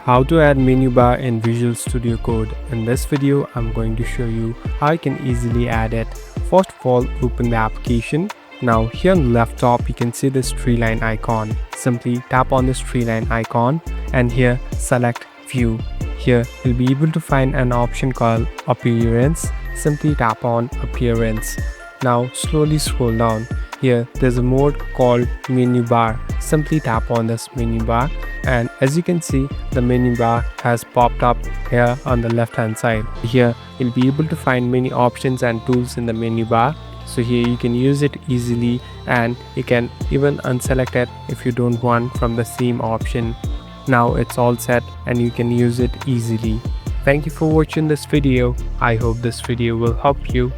How to add menu bar in Visual Studio Code. In this video, I'm going to show you how you can easily add it. First of all, open the application. Now here on the left top, you can see this tree line icon. Simply tap on this tree line icon and here select View. Here you'll be able to find an option called Appearance. Simply tap on Appearance. Now slowly scroll down. Here there's a mode called Menu Bar. Simply tap on this menu bar and as you can see, the menu bar has popped up here on the left hand side. Here you'll be able to find many options and tools in the menu bar. So here you can use it easily and you can even unselect it if you don't want from the same option. Now it's all set and you can use it easily. Thank you for watching this video. I hope this video will help you.